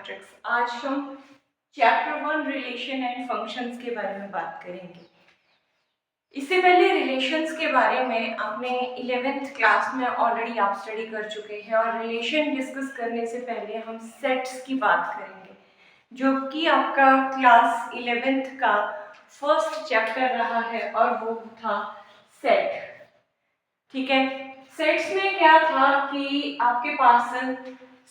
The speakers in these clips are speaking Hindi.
मैट्रिक्स। आज हम चैप्टर 1 रिलेशन एंड फंक्शंस के बारे में बात करेंगे। इससे पहले रिलेशंस के बारे में आपने 11th क्लास में ऑलरेडी आप स्टडी कर चुके हैं और रिलेशन डिस्कस करने से पहले हम सेट्स की बात करेंगे, जो कि आपका क्लास 11th का फर्स्ट चैप्टर रहा है और वो था सेट। ठीक है, सेट्स में क्या था कि आपके पास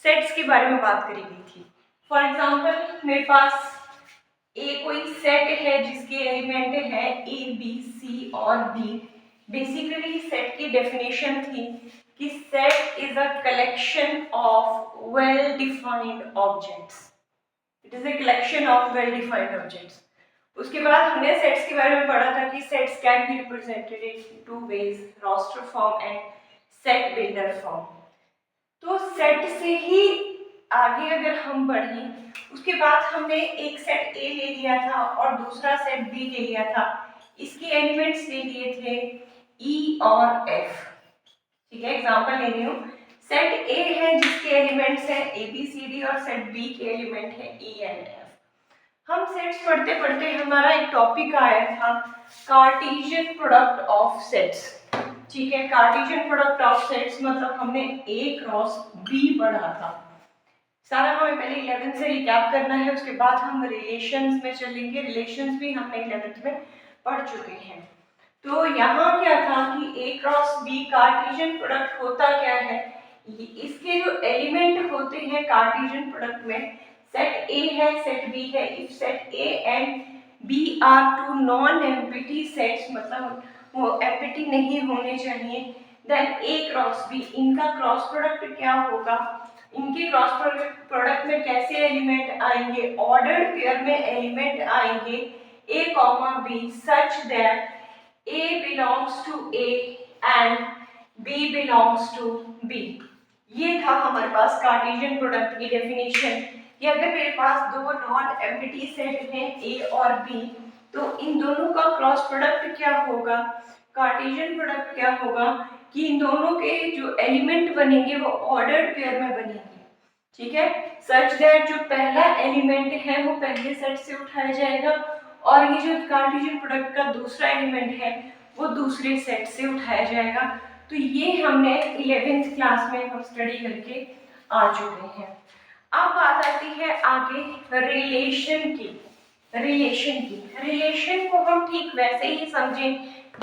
सेट्स के बारे में बात करी गई थी। फॉर एग्जाम्पल मेरे पास कोई सेट है जिसके एलिमेंट है ए बी सी और डी। बेसिकली सेट की डेफिनेशन थी कि set is a collection of well defined objects. It is a collection of well defined objects. उसके बाद हमने सेट्स के बारे में पढ़ा था कि sets can be represented in two ways, roster form and set builder form. तो सेट से ही आगे अगर हम बढ़ें, उसके बाद हमने एक सेट ए ले लिया था और दूसरा सेट बी ले लिया था। इसके एलिमेंट्स ले लिए थे ई और एफ। ठीक है, एग्जांपल ले रही हूँ। सेट ए है जिसके एलिमेंट्स हैं ए बी सी डी और सेट बी के एलिमेंट है ई एंड एफ। हम सेट्स पढ़ते पढ़ते हमारा एक टॉपिक आया था कार्टेशियन प्रोडक्ट ऑफ सेट्स। ठीक है, कार्टेशियन प्रोडक्ट ऑफ सेट्स मतलब हमने ए क्रॉस बी पढ़ा था। सारा हमें पहले 11th से रिकैप करना है, उसके बाद हम रिलेशंस में चलेंगे। रिलेशंस भी हमने 11th में पढ़ चुके हैं। तो यहाँ क्या था कि A cross B Cartesian product होता क्या है, इसके जो एलिमेंट होते हैं कार्टेशियन प्रोडक्ट में, सेट ए है सेट बी है। If set A and B are two non empty sets, मतलब वो एम्प्टी नहीं होने चाहिए, देन ए क्रॉस बी, इनका क्रॉस प्रोडक्ट क्या होगा, इनके क्रॉस प्रोडक्ट में कैसे एलिमेंट आएंगे, ऑर्डर्ड पेयर में एलिमेंट आएंगे A comma B such that A belongs to A and B belongs to B। ये था हमारे पास कार्टेशियन प्रोडक्ट की डेफिनेशन कि अगर मेरे पास दो नॉन एम्प्टी सेट हैं A और B, तो इन दोनों का क्रॉस प्रोडक्ट क्या होगा, कार्टेशियन प्रोडक्ट क्या होगा कि इन दोनों के जो एलिमेंट बनेंगे वो ऑर्डर्ड पेयर में बनेंगे। ठीक है, सच दैट जो पहला एलिमेंट है वो पहले सेट से उठाया जाएगा और ये जो कार्टेशियन प्रोडक्ट का दूसरा एलिमेंट है वो दूसरे सेट से उठाया जाएगा। तो ये हमने 11th क्लास में हम स्टडी करके आ चुके हैं। अब बात आती है आगे रिलेशन की। रिलेशन को हम ठीक वैसे ही समझें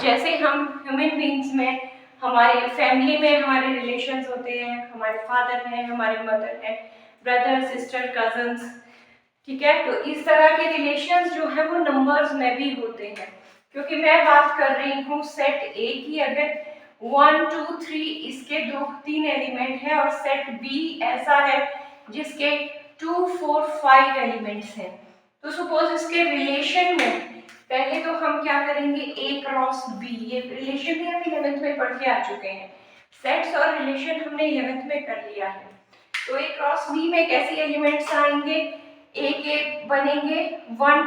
जैसे हम ह्यूमन बीइंग्स में, हमारे फैमिली में हमारे रिलेशंस होते हैं, हमारे फादर हैं, हमारे मदर हैं, ब्रदर सिस्टर कजन्स। ठीक है, तो इस तरह के रिलेशंस जो है वो नंबर्स में भी होते हैं। क्योंकि मैं बात कर रही हूँ सेट ए की, अगर 1 2 3 इसके 2-3 एलिमेंट है और सेट बी ऐसा है जिसके 2 4 5 एलिमेंट्स हैं, तो सपोज इसके रिलेशन में पहले तो हम क्या करेंगे, ए क्रॉस बी। ये रिलेशन भी हम 11th में पढ़ के आ चुके हैं। सेट्स और रिलेशन हमने 11th में कर लिया है। तो ए क्रॉस बी में कैसे एलिमेंट्स आएंगे, ए के बनेंगे 1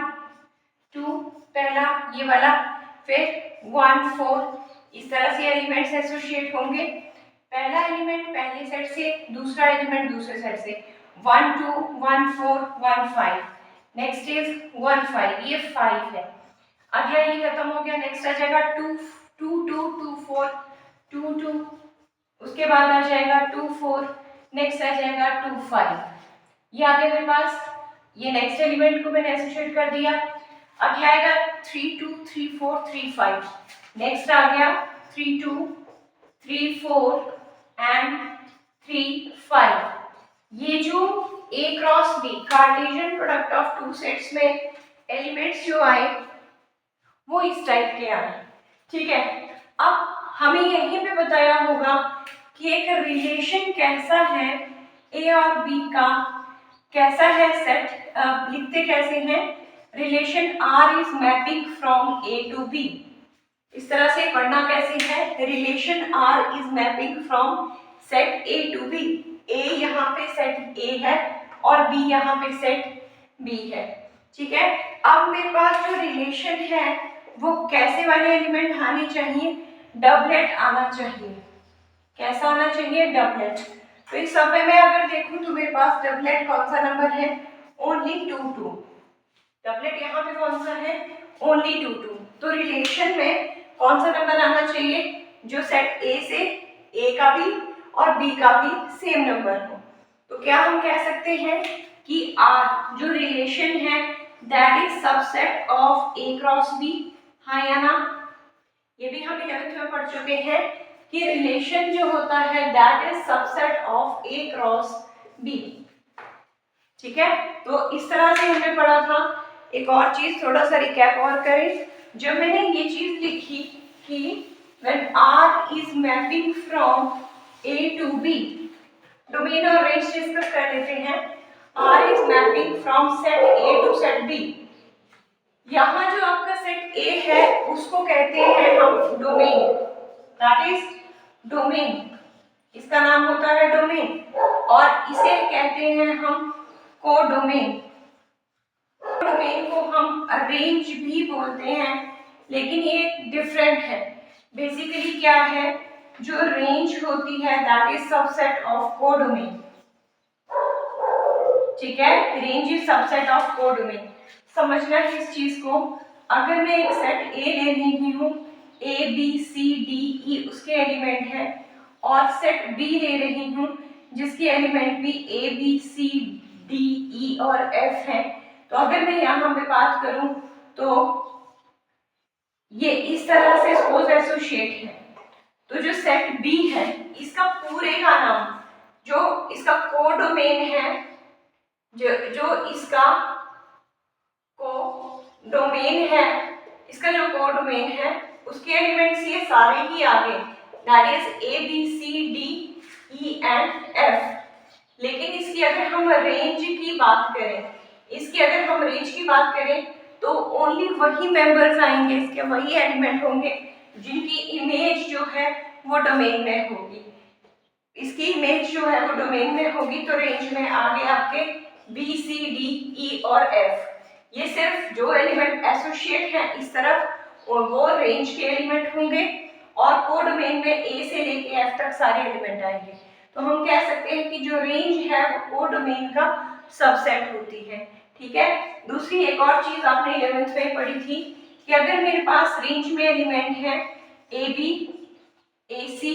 2 पहला ये वाला, फिर 1 4, इस तरह से एलिमेंट्स एसोसिएट होंगे। पहला एलिमेंट पहले सेट से, दूसरा एलिमेंट दूसरे सेट से, 1 2 1 4 1 5, नेक्स्ट इज 1 5, ये 5 है। अगला ये खत्म हो गया, नेक्स्ट आ जाएगा 2 2 2 2 4 2 2, उसके बाद आ जाएगा 2 4, नेक्स्ट आ जाएगा 2 5। ये आ गया मेरे पास, ये नेक्स्ट एलिमेंट को मैंने एसोसिएट कर दिया। अगला आएगा 3 2 3 4 3 5, नेक्स्ट आ गया 3 2 3 4 एंड 3 5। ये जो A cross B Cartesian product of two sets में एलिमेंट्स जो आए वो इस टाइप के आए। ठीक है, अब हमें यहीं पे बताया होगा कि एक रिलेशन कैसा है A और B का, कैसा है सेट, लिखते कैसे हैं, relation R is mapping from A to B। इस तरह से पढ़ना कैसे है, relation R is mapping from set A to B। A यहाँ पे सेट A है और B यहाँ पे सेट B है। ठीक है, अब मेरे पास जो रिलेशन है वो कैसे वाले एलिमेंट आने चाहिए, डबलेट आना चाहिए। कैसा आना चाहिए, डबलेट। तो इस समय में अगर देखूं तो मेरे पास डबलेट कौन सा नंबर है, ओनली 2 2। डबलेट यहाँ पे कौन सा है, ओनली 2 2। तो रिलेशन में कौन सा नंबर आना चाहिए, जो सेट ए से ए का भी और बी का भी सेम नंबर हो। तो क्या हम कह सकते हैं कि आर जो रिलेशन है that is subset of A cross B, हाँ या ना। ये भी हम 11th में पढ़ चुके हैं कि रिलेशन जो होता है that is subset of A cross B. ठीक है, तो इस तरह से हमने पढ़ा था। एक और चीज थोड़ा सा रिकैप और करें। जब मैंने ये चीज लिखी कि when R is mapping from A to B, domain और रेंज डिस्कस कर लेते हैं। R is mapping from set A to set B। यहाँ जो आपका सेट A है उसको कहते हैं हम डोमेन, दैट इज डोमेन, इसका नाम होता है डोमेन, और इसे कहते हैं हम कोडोमेन। डोमेन को हम रेंज भी बोलते हैं, लेकिन ये डिफरेंट है। बेसिकली क्या है, जो रेंज होती है that is subset of codomain. ठीक है, range is subset of codomain. समझना है इस चीज को। अगर मैं एक सेट ए ले रही हूँ, ए बी सी डी ई उसके एलिमेंट है, और सेट बी ले रही हूँ जिसके एलिमेंट भी ए बी सी डी ई और एफ है, तो अगर मैं यहाँ पे बात करूं तो ये इस तरह से सपोज एसोसिएट है। तो जो सेट बी है इसका पूरे का नाम, जो इसका कोडोमेन है, जो इसका कोडोमेन है, इसका जो कोडोमेन है उसके एलिमेंट्स ये सारे ही आ गए, that is A B C D E and F. लेकिन इसकी अगर हम रेंज की बात करें, तो ओनली वही मेंबर्स आएंगे, इसके वही एलिमेंट होंगे जिनकी इमेज जो है वो डोमेन में होगी। इसकी इमेज जो है वो डोमेन में होगी, तो रेंज में आ गए आपके बी सी डी ई और एफ। ये सिर्फ जो एलिमेंट एसोसिएट है इस तरफ और वो रेंज के एलिमेंट होंगे, और कोडोमेन में ए से लेके एफ तक सारे एलिमेंट आएंगे। तो हम कह सकते हैं कि जो रेंज है वो कोडोमेन का सबसेट होती है। ठीक है, दूसरी एक और चीज आपने 11th में पढ़ी थी कि अगर मेरे पास रेंज में एलिमेंट है A B, A C,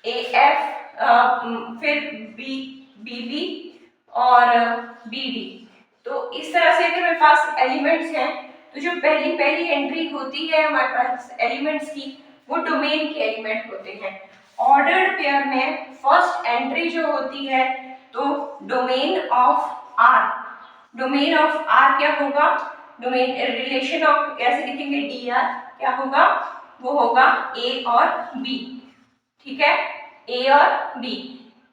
A F, फिर बी बी बी और बी डी, तो इस तरह से अगर मेरे पास एलिमेंट्स हैं तो जो पहली एंट्री होती है हमारे पास एलिमेंट्स की वो डोमेन के एलिमेंट होते हैं। ऑर्डर्ड पेयर में फर्स्ट एंट्री जो होती है तो domain of R, domain of R क्या होगा, डोमेन रिलेशन ऑफ कैसे लिखेंगे डी आर, क्या होगा वो होगा ए और बी। ठीक है, ए और बी।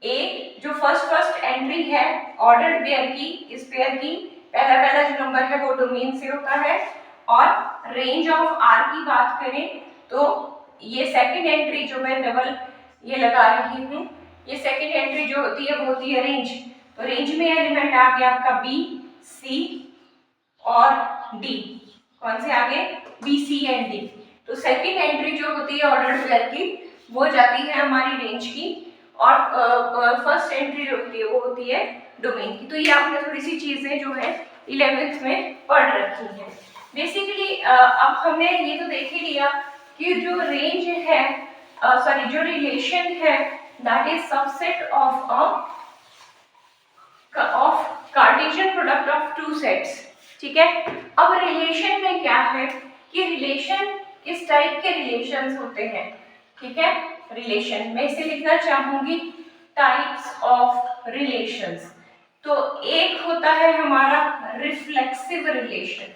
ए जो फर्स्ट एंट्री है ऑर्डर्ड पेयर की, इस पेयर की पहला जो नंबर है वो डोमेन से होता है, और रेंज ऑफ आर की बात करें तो ये सेकंड एंट्री जो मैं डबल ये लगा रही हूँ, ये सेकंड एंट्री जो होती है वो होती है रेंज। तो रेंज में एलिमेंट आ गया आपका बी सी और डी, कौन से आगे बी सी एंड डी। तो सेकंड एंट्री जो होती है ऑर्डर्ड पेयर की वो जाती है हमारी रेंज की, और फर्स्ट एंट्री जो होती है वो होती है डोमेन की। तो ये आपने थोड़ी सी चीजें जो है 11th में पढ़ रखी हैं। बेसिकली अब हमने ये तो देख ही लिया कि जो रेंज है जो रिलेशन है that is subset of Cartesian product of two sets. ठीक है, अब रिलेशन में क्या है कि रिलेशन किस टाइप के रिलेशंस होते हैं। ठीक है, रिलेशन में इसे लिखना चाहूंगी टाइप्स ऑफ रिलेशंस। तो एक होता है हमारा रिफ्लेक्सिव रिलेशन,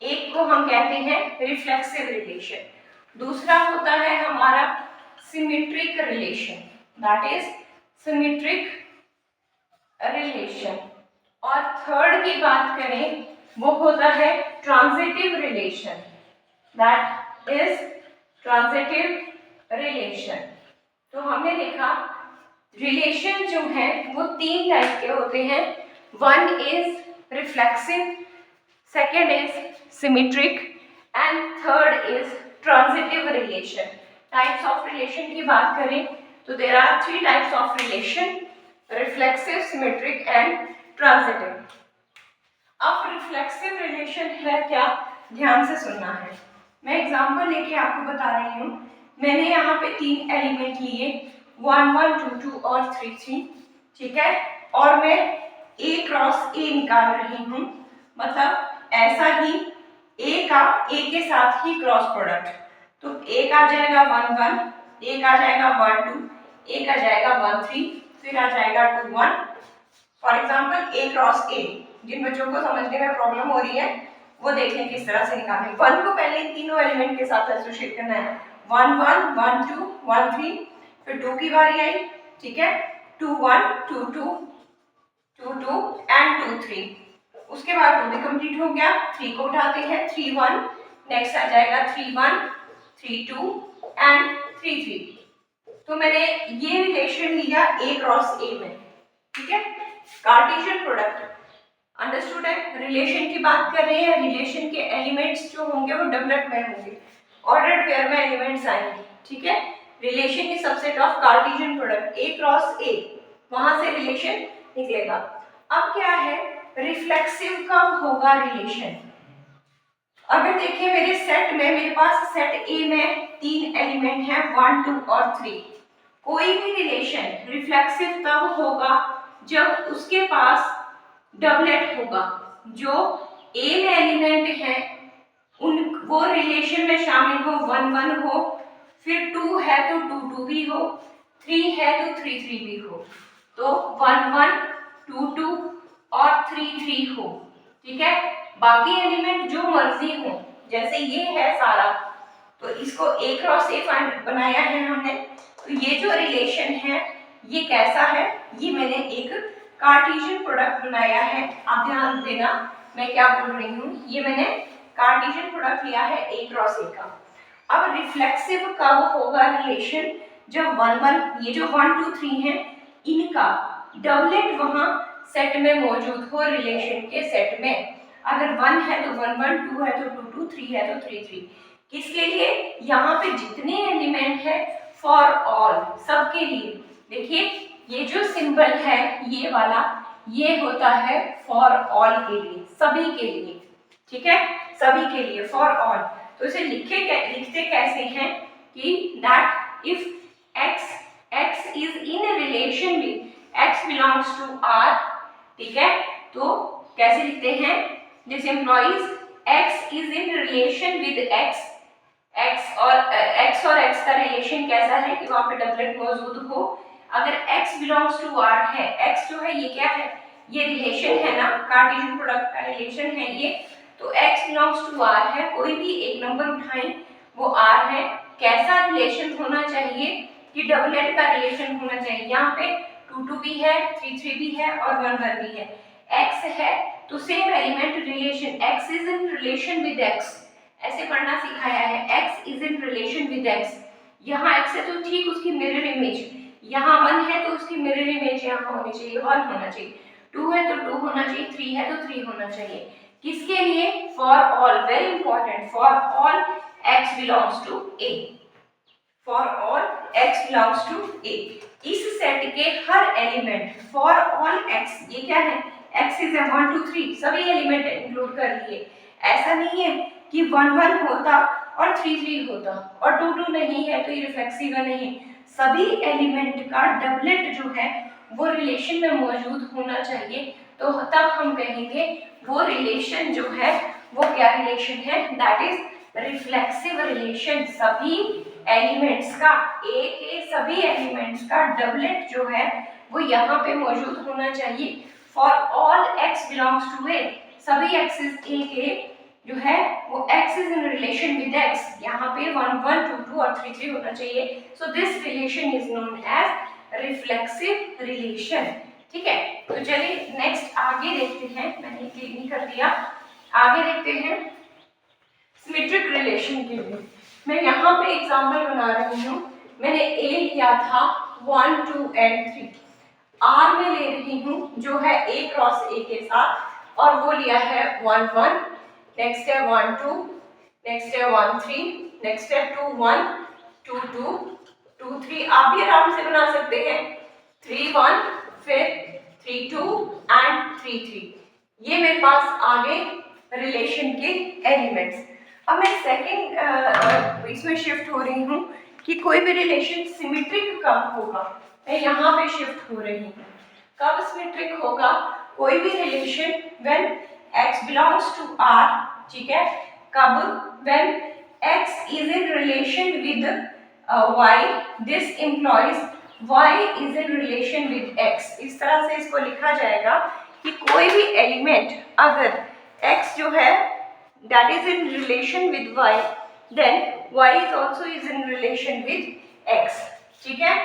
एक को हम कहते हैं रिफ्लेक्सिव रिलेशन। दूसरा होता है हमारा symmetric relation, that is symmetric relation. और थर्ड की बात करें वो होता है transitive relation, that is transitive relation. तो हमने देखा रिलेशन जो है वो 3 टाइप के होते हैं, one is reflexive, second is symmetric and third is transitive relation. Types of relation की बात करें तो there are 3 types of relation, reflexive, symmetric and transitive. अब रिफ्लेक्सिव रिलेशन है क्या, ध्यान से सुनना है। मैं एग्जांपल लेके आपको बता रही हूँ। मैंने यहाँ पे 3 एलिमेंट लिए 1 1 2 2 और 3 3, ठीक है, और मैं A क्रॉस A निकाल रही हूँ, मतलब ऐसा ही A का A के साथ ही क्रॉस प्रोडक्ट, तो एक आ जाएगा 1 1, एक आ जाएगा 1 2, एक आ जाएगा 1 3, फिर आ जाएगा 2 1। For example A cross A, जिन बच्चों को समझने में प्रॉब्लम हो रही है वो देखें किस तरह से निकालें। 1 को पहले इन तीनों एलिमेंट के साथ एसोसिएट करना है, 1 1 1 2 1 3, फिर 2 की बारी आई, ठीक है, 2 1 2 2 2 2 एंड 2 3, उसके बाद 2 भी कंप्लीट हो गया, 3 को उठाते हैं 3 1, नेक्स्ट आ जाएगा 3 1 3 2 एंड 3 3। तो मैंने ये रिलेशन लिया A क्रॉस A में, ठीक है, कार्टेशियन प्रोडक्ट, अंडरस्टूड है। रिलेशन की बात कर रहे हैं, रिलेशन के एलिमेंट्स जो होंगे वो डबलेट में होंगे, ऑर्डर्ड पेयर में एलिमेंट्स आएंगे, ठीक है। रिलेशन की subset of Cartesian product A cross A, वहां से रिलेशन निकलेगा। अब क्या है, रिफ्लेक्सिव कब होगा रिलेशन। अगर देखिए मेरे सेट में, मेरे पास सेट A में 3 एलिमेंट हैं 1 2 और 3, कोई भी रिलेशन रिफ्लेक्सिव तब होगा जब उसके पास डबलेट होगा, जो A में एलिमेंट है उन वो रिलेशन में शामिल हो, 1 1 हो, फिर 2 है तो 2 2 भी हो, 3 है तो 3 3 भी हो, तो 1 1 2 2 और 3 3 हो, ठीक है। बाकी एलिमेंट जो मर्जी हो, जैसे ये है सारा, तो इसको A क्रॉस A बनाया है हमने, तो ये जो रिलेशन है ये कैसा है, ये मैंने एक कार्टेशियन प्रोडक्ट बनाया है। आप ध्यान देना मैं क्या बोल रही हूँ, ये मैंने कार्टेशियन प्रोडक्ट लिया है A क्रॉस A का। अब रिफ्लेक्सिव कब होगा रिलेशन, जब 1 1, ये जो 1 2 3 है इनका डबलेट वहां सेट में मौजूद हो, रिलेशन के सेट में। अगर 1 है तो 1 1, 2 है तो 2 2, 3 है तो 3 3। किसके लिए, यहाँ पे जितने एलिमेंट है फॉर ऑल, सबके लिए। देखिए ये जो सिंबल है ये वाला, ये होता है फॉर ऑल के लिए, सभी के लिए, ठीक है, सभी के लिए फॉर ऑल। तो इसे लिखते कैसे हैं कि that if x is in relation with x belongs to R, ठीक है, तो कैसे लिखते हैं, this implies x is in relation with x और x का रिलेशन कैसा है कि वहां पे डबलेट मौजूद हो। अगर x बिलोंग्स टू R है, x जो है ये क्या है, ये रिलेशन है ना, कार्टेशियन प्रोडक्ट का रिलेशन है ये, तो x बिलोंग्स टू R है, कोई भी एक नंबर उठाएं वो R है। कैसा रिलेशन होना चाहिए कि डबलेट का रिलेशन होना चाहिए, यहाँ पे 2 2 भी है, 3 3 भी है और 1 1 भी है। x है तो same element relation, x is in relation with x, ऐसे पढ़ना सिखाया है, x is in relation with x। यहाँ x है तो ठीक उसकी मिरर इमेज, यहाँ 1 है तो उसकी मिरर इमेज यहाँ होनी चाहिए, 1 होना चाहिए, 2 है तो 2 होना चाहिए, 3 है तो 3 होना चाहिए। किसके लिए, for all, very important, for all x belongs to A, for all x belongs to A। इस सेट के हर एलिमेंट फॉर ऑल x, ये क्या है, x इज 1 2 3, सभी एलिमेंट इंक्लूड कर लिए। ऐसा नहीं है कि 1 1 होता और 3 3 होता और 2 2 नहीं है तो ये रिफ्लेक्सिव है, नहीं, सभी एलिमेंट का डबलेट जो है वो रिलेशन में मौजूद होना चाहिए, तो तब हम कहेंगे वो रिलेशन जो है वो क्या रिलेशन है, दैट इज रिफ्लेक्सिव रिलेशन। सभी एलिमेंट्स का, A के सभी एलिमेंट्स का डबलेट जो है वो यहाँ पे मौजूद होना चाहिए। For all x belongs to A, सभी एक्सिस A के जो है वो x is in relation with x, यहाँ पे 1 1 2 2 और 3 3 होना चाहिए। So this relation is known as reflexive relation, ठीक है। तो चलिए नेक्स्ट आगे देखते हैं, मैंने क्लिक नहीं कर दिया, आगे देखते हैं सिमेट्रिक रिलेशन के लिए। मैं यहाँ पे एग्जांपल बना रही हूँ, मैंने A लिया था 1 2 एंड 3, R में ले रही हूँ जो है A क्रॉस A के साथ, और वो लिया है 1 1, नेक्स्ट है 1 2, नेक्स्ट है 1 3, नेक्स्ट है 2 1 2 2 2 3, आप भी आराम से बना सकते हैं 3 1, फिर 3 2 एंड 3 3। ये मेरे पास आ गए रिलेशन के एलिमेंट्स। अब मैं सेकंड इसमें शिफ्ट हो रही हूँ कि कोई भी रिलेशन सिमेट्रिक कब होगा। मैं यहाँ पे शिफ्ट हो रही हूँ। कब सिमेट्रिक होगा कोई भी relation when x belongs to r, ठीक है। कब? When x is in relation with y, this implies y is in relation with x। इस तरह से इसको लिखा जाएगा कि कोई भी एलिमेंट अगर x जो है that is in relation with y, then y is also is in relation with x, ठीक है।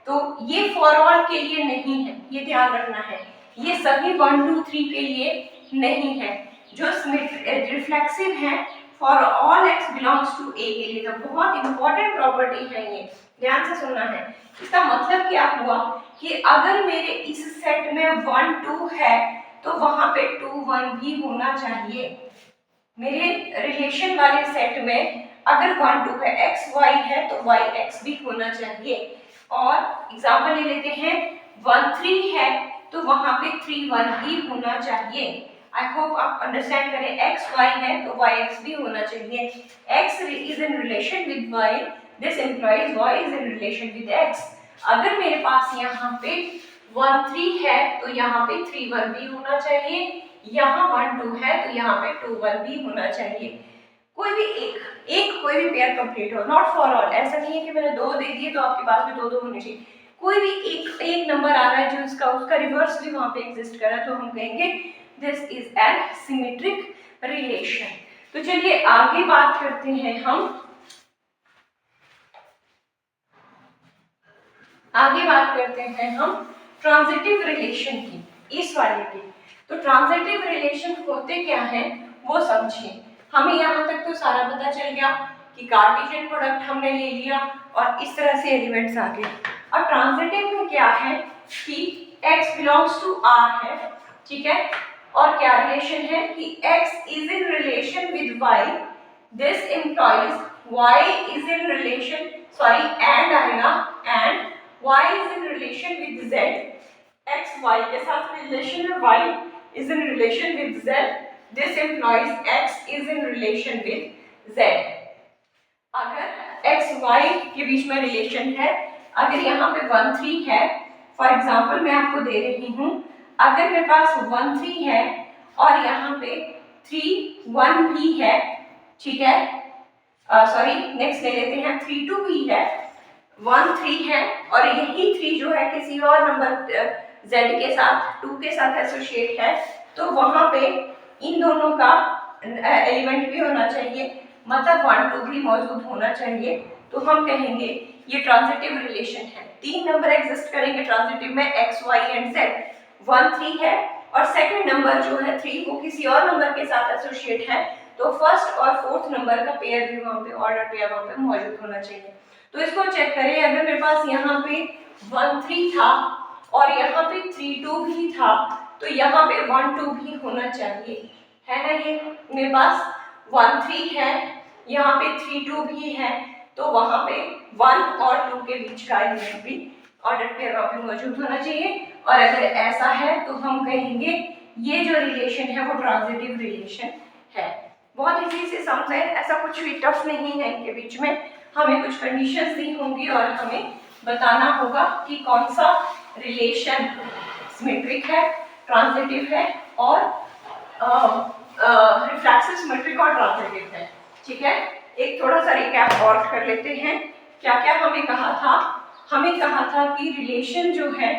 तो ये फॉर ऑल के लिए नहीं है, ये ध्यान रखना है। ये सभी 1 2 3 के लिए नहीं है। जो रिफ्लेक्सिव है for all x belongs to a के लिए। तो बहुत इंपॉर्टेंट प्रॉपर्टी है ये, ध्यान से सुनना है। इसका मतलब क्या हुआ कि अगर मेरे इस सेट में 1 2 है तो वहां पे 2 1 भी होना चाहिए। मेरे रिलेशन वाले सेट में अगर 1 2 है, x y है तो y x भी होना चाहिए। और एग्जांपल ले लेते हैं 1 3 है तो वहां पे 3 1 भी होना चाहिए। आई होप आप अंडरस्टैंड करें, x y है तो y x भी होना चाहिए। x is in relation with y, this implies y is in relation with x। अगर मेरे पास यहाँ पे 1 3 है तो यहाँ पे 3 1 भी होना चाहिए। यहाँ 1 2 है तो यहाँ पे 2 1 भी होना चाहिए। कोई भी एक कोई भी पेयर कंप्लीट हो, नॉट फॉर ऑल। ऐसा नहीं है कि मैंने 2 दे दिए तो आपके पास भी 2 2 होने चाहिए। कोई भी एक नंबर आ रहा है जो उसका रिवर्स भी वहां पे एग्जिस्ट कर रहा है तो हम कहेंगे this is an symmetric relation. तो चलिए आगे बात करते हैं हम। आगे बात करते हैं हम ट्रांजिटिव रिलेशन की, इस वाले की। तो ट्रांजिटिव रिलेशन होते क्या है वो समझिए। हमें यहाँ तक तो सारा पता चल गया कि कार्टेशियन प्रोडक्ट हमने ले लिया और इस तरह से एलिमेंट्स आ गए। और ट्रांजिटिव में क्या है कि x बिलोंग्स टू r है, ठीक है। और क्या रिलेशन है कि x is in relation with y, this implies y is in relation, sorry and आएगा, and y is in relation with z, x y के साथ रिलेशन में y is in relation with z, this implies x is in relation with z। अगर x y के बीच में रिलेशन है, अगर यहाँ पे 1 3 है, फॉर एग्जांपल मैं आपको दे रही हूँ, अगर मेरे पास 1 3 है और यहाँ पे 3 1 भी है, ठीक है, सॉरी नेक्स्ट ले लेते हैं 3 2 भी है, 1 3 है और यही 3 जो है किसी और नंबर z के साथ 2 के साथ एसोसिएट है, तो वहां पे इन दोनों का एलिमेंट भी होना चाहिए, मतलब 1 2 भी मौजूद होना चाहिए। तो हम कहेंगे ये ट्रांजिटिव रिलेशन है। 3 नंबर एग्जिस्ट करेंगे ट्रांजिटिव में, x y एंड z। 1 3 है और सेकंड नंबर जो है 3 वो किसी और नंबर के साथ एसोसिएट है, तो फर्स्ट और फोर्थ नंबर का पेयर भी वहां पे, ऑर्डर पेयर वहां पे मौजूद होना चाहिए। तो इसको चेक करें, अगर मेरे पास यहाँ पे 1 3 था और यहाँ पे 3 2 भी था तो यहाँ पे 1 2 भी होना चाहिए, है ना। ये मेरे पास 1 3 है, यहाँ पे 3 2 भी है, तो वहां पे 1 और 2 के बीच का एलिमेंट भी ऑर्डर पेयर वहां पे मौजूद होना चाहिए। और अगर ऐसा है तो हम कहेंगे ये जो रिलेशन है वो ट्रांजिटिव रिलेशन है। बहुत इजी से समझे, ऐसा कुछ भी टफ नहीं है इनके बीच में। हमें कुछ कंडीशंस दी होंगी और हमें बताना होगा कि कौन सा रिलेशन सिमेट्रिक है, ट्रांजिटिव है और रिफ्लेक्सिव सिमेट्रिक और ट्रांजिटिव है, ठीक है। एक थोड़ा सा रिकैप और कर लेते हैं। क्या क्या हमें कहा था? हमें कहा था कि रिलेशन जो है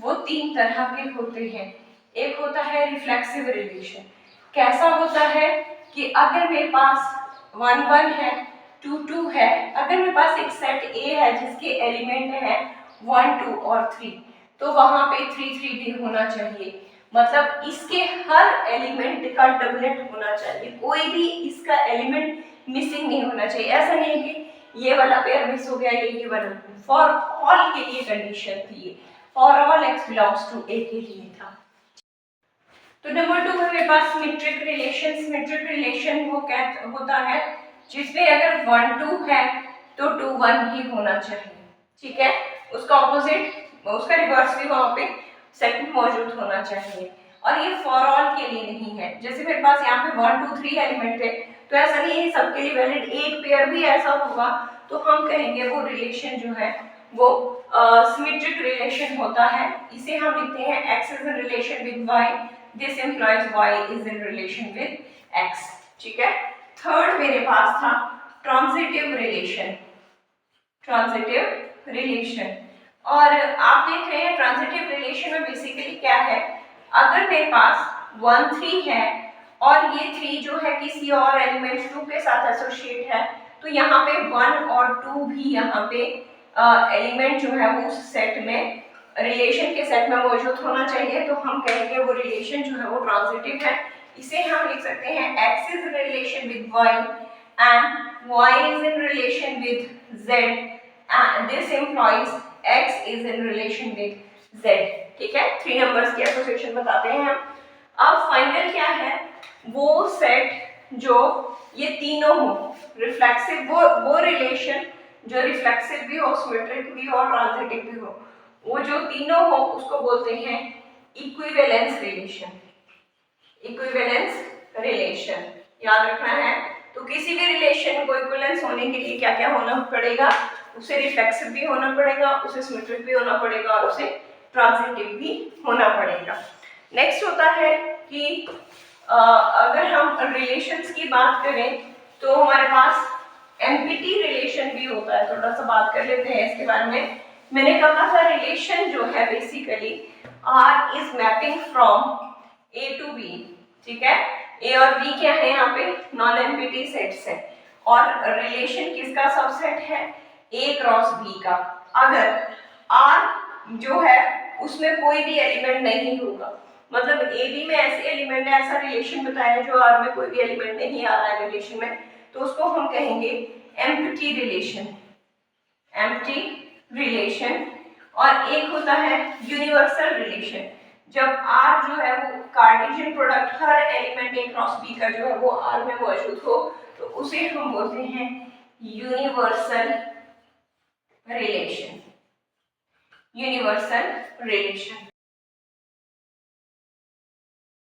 वो 3 तरह के होते हैं। एक होता है रिफ्लेक्सिव रिलेशन। कैसा होता है कि अगर मेरे पास 1 1 है, 2 2 है, अगर मेरे पास एक सेट A है जिसके एलिमेंट है 1 2 और 3, तो वहां पे 3 3 भी होना चाहिए, मतलब इसके हर एलिमेंट का डबलेट होना चाहिए, कोई भी इसका एलिमेंट मिसिंग नहीं होना चाहिए। ऐसा नहीं है कि ये वाला पेयर मिस हो गया, ये वाला। फॉर ऑल के लिए कंडीशन थी, for all x belongs to A के लिए था। तो नंबर 2 है मेरे पास सिमेट्रिक रिलेशन। सिमेट्रिक रिलेशन वो क्या होता है जिसमें अगर 1 2 है तो 2 1 ही होना चाहिए, ठीक है। उसका ऑपोजिट, उसका रिवर्स भी वहां पे सेट में मौजूद होना चाहिए। और ये फॉर ऑल के लिए नहीं है, जैसे मेरे पास यहाँ पे 1 2 3 एलिमेंट है तो ऐसा नहीं है सबके लिए वैलिड, एक पेयर भी ऐसा होगा तो हम कहेंगे वो रिलेशन जो है वो सिमेट्रिक रिलेशन होता है। इसे हम लिखते हैं x is in relation with y, this implies y is in relation with x, ठीक है। थर्ड मेरे पास था ट्रांजिटिव रिलेशन, ट्रांजिटिव रिलेशन। और आप देख रहे हैं ट्रांजिटिव रिलेशन में बेसिकली क्या है, अगर मेरे पास 1 3 है और ये 3 जो है किसी और एलिमेंट 2 के साथ एसोसिएट है तो यहाँ पे 1 और 2 भी यहाँ पे एलिमेंट जो है वो उस सेट में, रिलेशन के सेट में मौजूद होना चाहिए, तो हम कहेंगे वो रिलेशन जो है वो ट्रांजिटिव है। इसे हम लिख सकते हैं x is in relation with y and y is in relation with z and this implies x is in relation with z, ठीक है। 3 नंबर्स की एसोसिएशन बताते हैं हम। अब फाइनल क्या है, वो सेट जो ये तीनों हो, रिफ्लेक्सिव, वो रिलेशन जो रिफ्लेक्सिव भी हो, सिमेट्रिक भी हो और ट्रांजिटिव भी हो, वो जो तीनों हो उसको बोलते हैं इक्विवेलेंस रिलेशन, इक्विवेलेंस रिलेशन, याद रखना है। तो किसी भी रिलेशन को इक्विवेलेंस होने के लिए क्या क्या होना पड़ेगा, उसे रिफ्लेक्सिव भी होना पड़ेगा, उसे सिमेट्रिक भी होना पड़ेगा और उसे ट्रांजिटिव भी होना पड़ेगा। नेक्स्ट होता है कि अगर हम रिलेशंस की बात करें तो हमारे पास एम्पिटी रिलेशन भी होता है, थोड़ा सा बात कर लेते हैं इसके बारे में। मैंने कहा था रिलेशन जो है basically R is mapping from A to B, ठीक है। A और B क्या है यहाँ पे, नॉन एम्पिटी सेट्स है और रिलेशन किसका सबसेट है, A क्रॉस B का। अगर R जो है उसमें कोई भी एलिमेंट नहीं होगा, मतलब ए बी में ऐसे एलिमेंट है, ऐसा रिलेशन बताया जो आर में कोई भी एलिमेंट नहीं आ रहा है रिलेशन में, तो उसको हम कहेंगे एम्प्टी रिलेशन, एम्प्टी रिलेशन। और एक होता है यूनिवर्सल रिलेशन, जब आर जो है वो कार्टेशियन प्रोडक्ट हर एलिमेंट ए क्रॉस बी का जो है वो आर में मौजूद हो तो उसे हम बोलते हैं यूनिवर्सल रिलेशन, यूनिवर्सल रिलेशन।